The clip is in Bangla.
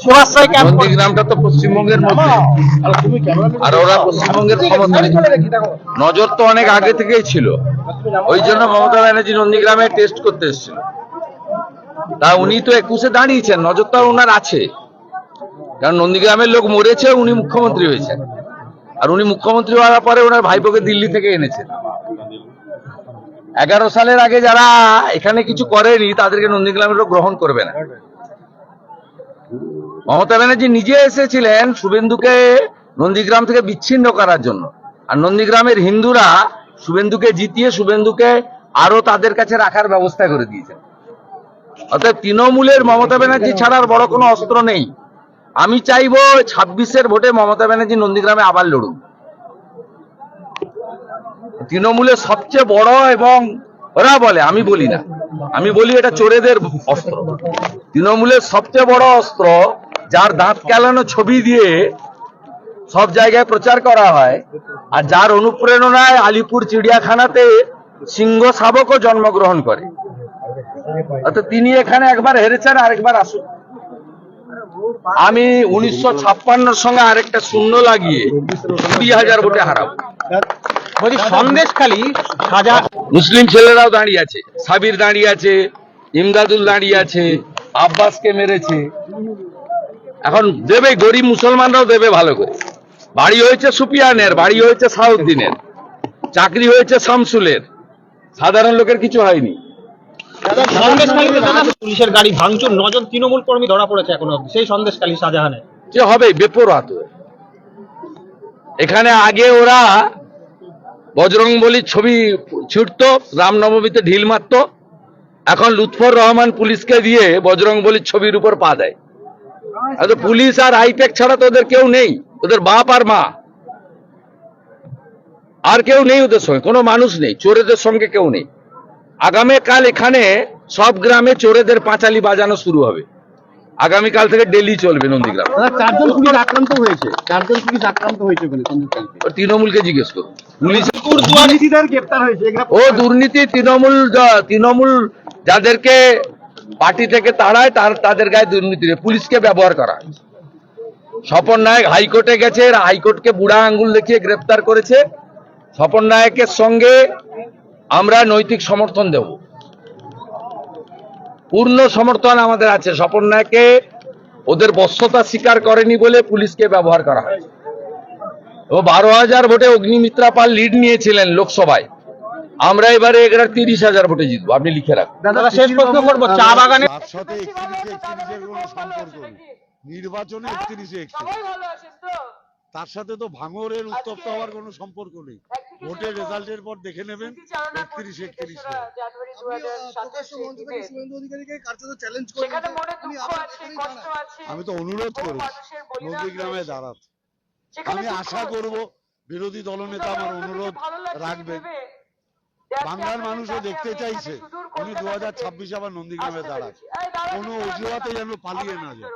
নন্দীগ্রামটা তো পশ্চিমবঙ্গের মধ্যে, আর ওরা পশ্চিমবঙ্গের ক্ষমতা। নজর তো অনেক আগে থেকেই ছিল, ওই জন্য মমতা ব্যানার্জি নন্দীগ্রামে টেস্ট করতে এসেছিল। তা উনি তো 21-এ দাঁড়িয়েছেন, নজর তো ওনার আছে, কারণ নন্দীগ্রামের লোক মরেছে, উনি মুখ্যমন্ত্রী হয়েছেন। আর উনি মুখ্যমন্ত্রী হওয়ার পরে ওনার ভাইপোকে দিল্লি থেকে এনেছেন। 11 সালের আগে যারা এখানে কিছু করেনি তাদেরকে নন্দীগ্রামের লোক গ্রহণ করবে না। মমতা ব্যানার্জি নিজে এসেছিলেন শুভেন্দুকে নন্দীগ্রাম থেকে বিচ্ছিন্ন করার জন্য, আর নন্দীগ্রামের হিন্দুরা শুভেন্দুকে জিতিয়ে শুভেন্দুকে আরো তাদের কাছে রাখার ব্যবস্থা করে দিয়েছেন। অর্থাৎ তৃণমূলের মমতা ব্যানার্জি ছাড়ার বড় কোনো অস্ত্র নেই। আমি চাইবো 26-এর ভোটে মমতা ব্যানার্জি নন্দীগ্রামে আবার লড়ুন। তৃণমূলের সবচেয়ে বড়, এবং ওরা বলে, আমি বলি না, আমি বলি এটা চোরেদের অস্ত্র। তৃণমূলের সবচেয়ে বড় অস্ত্র, যার দাঁত কেলানো ছবি দিয়ে সব জায়গায় প্রচার করা হয়, আর যার অনুপ্রেরণায় আলিপুর চিড়িয়াখানাতে সিংহ শাবকও জন্মগ্রহণ করে। অর্থাৎ তিনি এখানে একবার হেরেছেন, আরেকবার আসুন। আমি 1956-র সঙ্গে আরেকটা শূন্য লাগিয়ে 20,000 ভোটে হারাবো। সন্দেশখালী মুসলিম ছেলেরাও দাঁড়িয়ে আছে, সাবির দাঁড়িয়ে আছে, ইমদাদুল দাঁড়িয়ে আছে, আব্বাসকে মেরেছে। এখন দেবে, গরিব মুসলমানরাও দেবে ভালো করে। বাড়ি হয়েছে সুপিয়ানের, বাড়ি হয়েছে সাউদ্দিনের, চাকরি হয়েছে শামসুলের, সাধারণ লোকের কিছু হয়নি। পুলিশের গাড়ি ভাঙচুর, 9 জন তৃণমূল কর্মী ধরা পড়েছে এখনো, সেই সন্দেশখালী শাহজাহানে। যে হবে বেপরোয়া তো। এখানে আগে ওরা বজরংবলীর ছবি ছুটতো, রামনবমীতে ঢিল মারতো, এখন লুৎফর রহমান পুলিশকে দিয়ে বজরংবলীর ছবির উপর পা দেয়। পুলিশ আর আইপ্যাক ছাড়া তো ওদের কেউ নেই, ওদের বাপ আর মা, আর কেউ নেই ওদের সঙ্গে, কোনো মানুষ নেই, চোরেদের সঙ্গে কেউ নেই। আগামীকাল এখানে সব গ্রামে চোরেদের পাঁচালি বাজানো শুরু হবে, আগামীকাল থেকে ডেলি চলবে নন্দীগ্রাম। 4 জন পুলিশ আক্রান্ত হয়েছে, 4 জন পুলিশ আক্রান্ত হয়েছে তৃণমূলকে জিজ্ঞেস করুন। পুলিশ গ্রেপ্তার হয়েছে। ও দুর্নীতি, তৃণমূল যাদেরকে পার্টি থেকে তাড়ায় তাদের গায়ে দুর্নীতি, পুলিশকে ব্যবহার করা। স্বপন নায়ক হাইকোর্টে গেছে, হাইকোর্টকে বুড়া আঙ্গুল দেখিয়ে গ্রেপ্তার করেছে। স্বপন নায়কের সঙ্গে আমরা নৈতিক সমর্থন দেব, পূর্ণ সমর্থন আমাদের আছে। স্বপন নায়ককে ওদের বশ্যতা স্বীকার করেনি বলে পুলিশকে ব্যবহার করা হয়। ও 12,000 ভোটে অগ্নিমিত্রা পাল লিড নিয়েছিলেন লোকসভায়, আমরা এবারে 30,000 ভোটে জিতবো, আপনি লিখে রাখুন। শেষ প্রশ্ন করবো, চা বাগানে নির্বাচনে 31-এ তার সাথে তো ভাঙরের উত্তপ্ত হওয়ার কোনো সম্পর্ক নেই। ভোটের রেজাল্টের পর দেখে নেবেন 31-31। আমি তো অনুরোধ করব নন্দীগ্রামে দাঁড়াতে। আমি আশা করব বিরোধী দলনেতা আমার অনুরোধ রাখবেন। বাংলার মানুষও দেখতে চাইছে উনি 2026 আবার নন্দীগ্রামে দাঁড়ান, কোনো অজুহাতে যেন পালিয়ে না যায়।